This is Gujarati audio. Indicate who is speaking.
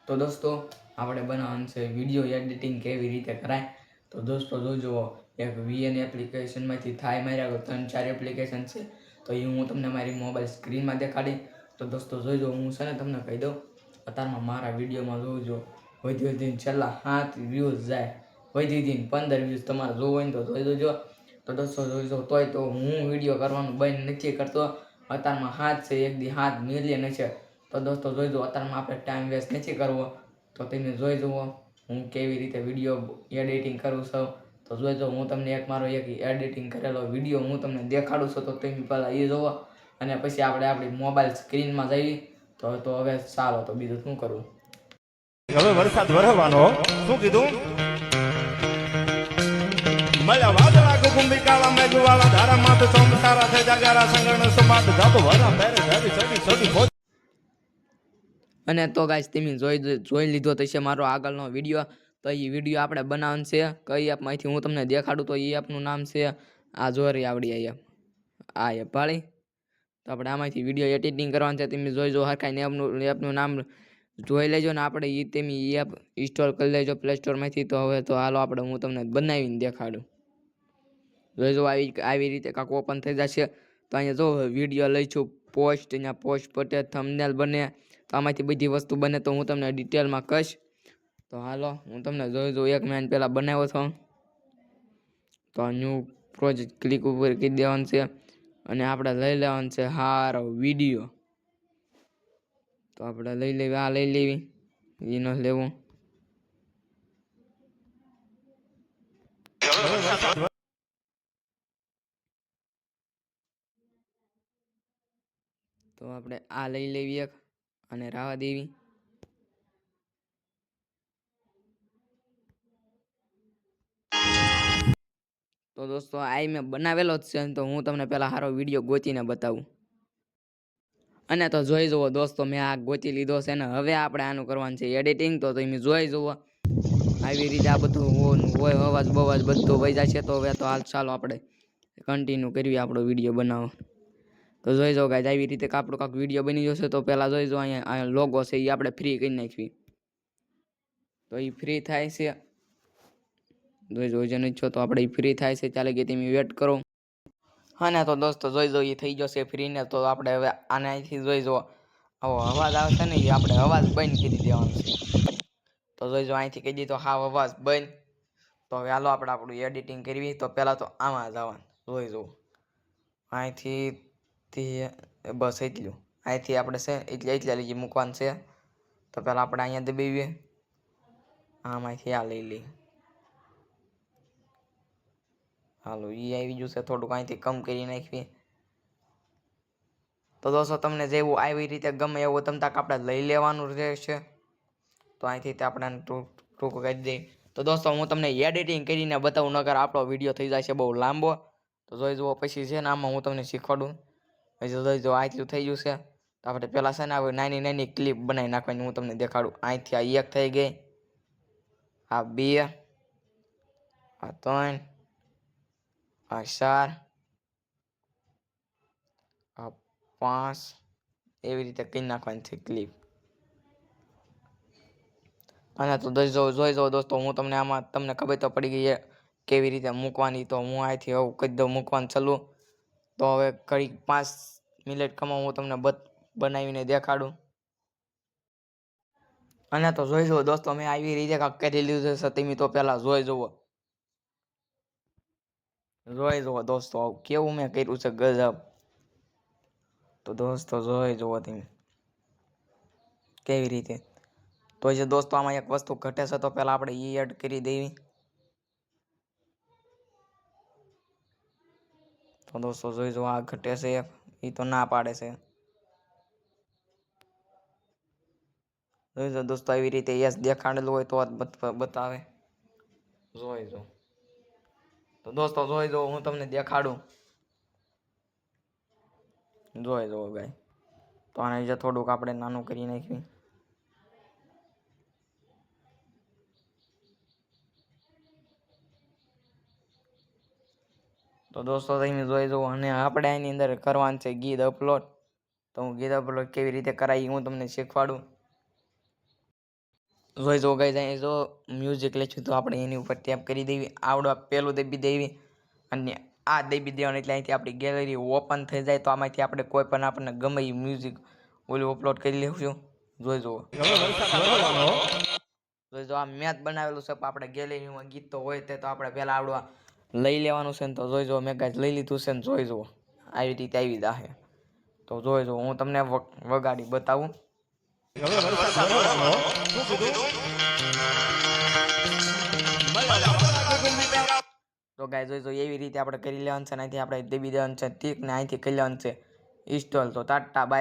Speaker 1: તો દોસ્તો આપણે બનાવવાનું છે વિડીયો એડિટિંગ કેવી રીતે કરાય. તો દોસ્તો જોજો, એક VN એપ્લિકેશનમાંથી થાય માર્યા તો 3-4 એપ્લિકેશન છે, તો એ હું તમને મારી મોબાઈલ સ્ક્રીનમાં દેખાડી. તો દોસ્તો જોજો, હું છે ને તમને કહી દઉં, અત્યારમાં મારા વિડીયોમાં જોજો વધી છેલ્લા 7 વ્યૂઝ જાય, વધી 15 વ્યૂઝ તમારે જોવું હોય ને તો જોઈ દેજો. તો દોસ્તો જોઈજો, તોય તો હું વિડીયો કરવાનું બંધ નથી કરતો. અત્યારમાં 7 છે, એક દી 7 મિલિયન છે. તો દોસ્તો જોઈજો, અત્યારમાં આપણે ટાઈમ વેસ્ટ નથી કરવો. તો તમે જોઈ જુઓ હું કેવી રીતે વિડીયો એડિટિંગ કરું છું. તો જોઈજો, હું તમને એક મારો એક એડિટિંગ કરેલો વિડીયો હું તમને દેખાડું છું. તો તમે પહેલાં એ જુઓ અને પછી આપણે આપણી મોબાઈલ સ્ક્રીનમાં જઈએ. તો હવે ચાલો, તો બીજું શું કરવું.
Speaker 2: હવે વરસાદ વરહવાનો શું કીધું? મળ્યા વાદળા કુંભી કાળા મેઘવાળા ધારા માત ચોમકારા છે જાગારા સંગણ સુમાત ધપ વરા પેરે ધરી ચડી ચડી.
Speaker 1: અને તો ગાઈસ તમે જોઈ લીધો તો છે મારો આગળનો વિડીયો. તો એ વિડીયો આપણે બનાવવાનું છે કઈ એપમાંથી હું તમને દેખાડું. તો એ એપનું નામ છે આ જોરી આવડી એપ, આ એપ ભાળી. તો આપણે આમાંથી વિડીયો એડિટિંગ કરવાનું છે. તમે જોઈજો હરખાઈને એપનું નામ જોઈ લેજો ને આપણે એ તમે એપ ઇન્સ્ટોલ કરી લેજો પ્લે સ્ટોરમાંથી. તો હવે તો હાલો આપણે હું તમને બનાવીને દેખાડું. જોઈજો આવી રીતે કાંક ઓપન થઈ જશે. તો અહીંયા જો વિડીયો લઈશું પોસ્ટ, અહીંયા પોસ્ટ પટે થંબનેલ બને, તો આમાંથી બધી વસ્તુ બને. તો હું તમને ડિટેલમાં કહીશ. તો હાલો હું તમને જોઈજો, 1 મહિના પહેલાં બનાવ્યો હતો. તો ન્યૂ પ્રોજેક્ટ ક્લિક ઉપર કરી દેવાનું છે અને આપણે લઈ લેવાનું છે હારો વિડીયો. તો આપણે લઈ લેવી, આ લઈ લેવી, એ ન લેવું. તો આપણે આ લઈ લેવી એક અને રાવા દેવી. તો દોસ્તો આ મેં બનાવેલો જ છે, તો હું તમને પહેલાં સારો વિડીયો ગોતીને બતાવું. અને તો જોઈ જુઓ દોસ્તો, મેં આ ગોતી લીધો છે ને હવે આપણે આનું કરવાનું છે એડિટિંગ. તો તમે જોઈ જુઓ આવી રીતે આ બધું હોય, અવાજ બવાજ બધું વહી જાય છે. તો હવે તો હાલ ચાલો આપણે કન્ટિન્યુ કરવી આપણો વિડીયો બનાવો. તો જોઈ જાઓ ગાઈઝ, આવી રીતે આપણો કાંક વિડીયો બની જશે. તો પહેલાં જોઈ જાઓ, અહીંયા લોગો છે એ આપણે ફ્રી કરી નાખવી. તો એ ફ્રી થાય છે, જોઈ જો જેને ઈચ્છો તો આપણે ફ્રી થાય છે. ચાલે કે તમે વેટ કરો. હા ને તો દોસ્તો જોઈ જો એ થઈ જશે ફ્રી ને. તો આપણે હવે આને અહીંથી જોઈ જો આવો અવાજ આવશે ને એ આપણે અવાજ બંધ કરી દેવાનો છે. તો જોઈ જો અહીંથી કહી દીધો હા અવાજ બંધ. તો હવે હાલો આપણે આપણું એડિટિંગ કરવી. તો પહેલાં તો આમાં જવાનું, જોઈ જુઓ અહીંથી બસ એટલું, અહીંથી આપણે છે એટલે લઈ મૂકવાનું છે. તો પહેલાં આપણે અહીંયા દબાવીએ, આમાંથી આ લઈ લઈએ. હાલો એ આવી ગયું છે, થોડુંક અહીંથી કમ કરી નાખીએ. તો દોસ્તો તમને જેવું આવી રીતે ગમે એવું તમ તાક આપણે લઈ લેવાનું રહેશે. તો અહીંથી આપણે ટૂંક કરી દઈએ. તો દોસ્તો હું તમને એડિટિંગ કરીને બતાવું, નકર આપણો વિડીયો થઈ જાય છે બહુ લાંબો. તો જોઈ જુઓ પછી છે ને આમાં હું તમને શીખવાડું. પછી જોઈ જો આટલું થઈ ગયું છે. તો આપણે પહેલાં છે ને હવે નાની નાની ક્લિપ બનાવી નાખવાની, હું તમને દેખાડું. અહીંથી આ 1 થઈ ગઈ, આ 2, આ 3, આ 4, આ 5, એવી રીતે કરી નાખવાની છે ક્લિપ. અને તો જોઈ જાઓ દોસ્તો, હું તમને આમાં તમને ખબર તો પડી ગઈ છે કેવી રીતે મૂકવાની. તો હું અહીંથી હવે કહી દઉં મૂકવાનું ચાલુ. તો હવે ઘડી 5 મિનિટ ખમા હું તમને બનાવીને દેખાડું. અને તો જોઈ જુઓ દોસ્તો, મેં આવી રીતે કાંક કરી લીધું છે. તમે તો પહેલાં જોઈ જુઓ દોસ્તો કેવું મેં કર્યું છે ગજબ. તો દોસ્તો જોઈ જુઓ તમે કેવી રીતે. તો જે દોસ્તો આમાં એક વસ્તુ ઘટે છે, તો પહેલાં આપણે એ એડ કરી દેવી. તો દોસ્તો જોઈ જુઓ આ ઘટે છે, એ તો ના પાડે છે. જોઈ જો દોસ્તો આવી રીતે યસ દેખાડેલું હોય તો બતાવે. જોઈ જો તો દોસ્તો જોઈ જો હું તમને દેખાડું. જોઈ જુઓ ગાય. તો આને જે થોડુંક આપણે નાનું કરી નાખ્યું. તો દોસ્તો તમે જોઈ જુઓ, અને આપણે એની અંદર કરવાનું છે ગીત અપલોડ. તો હું ગીત અપલોડ કેવી રીતે કરાય હું તમને શીખવાડું. જોઈ જો ગાઈઝ અહીં જો મ્યુઝિક લખ્યું તો આપણે એની ઉપર ટેપ કરી દેવી, આવડો પેલું દબી દેવી અને આ દબી દેવાનું એટલે અહીંથી આપણી ગેલેરી ઓપન થઈ જાય. તો આમાંથી આપણે કોઈ પણ આપણને ગમે એ મ્યુઝિક ઓલું અપલોડ કરી લેવું. જોઈ જુઓ, જોઈ જો આ મેં બનાવેલું છે. આપણે ગેલેરીમાં ગીત તો હોય તે તો આપણે પહેલાં આવડવા લઈ લેવાનું છે ને. તો જોઈ જો મેં ગાઈઝ લઈ લીધું છે ને. જોઈ જુઓ આવી રીતે આવી જાહે. તો જોઈ જો હું તમને વગાડી બતાવું. તો ગાય જોઈ જો એવી રીતે આપણે કરી લેવાનું છે. અહીંથી આપણે દબી દેવાનું છે ઠીક ને અહીંથી કરી લેવાનું છે ઇન્સ્ટોલ. તો ટાટા બાય.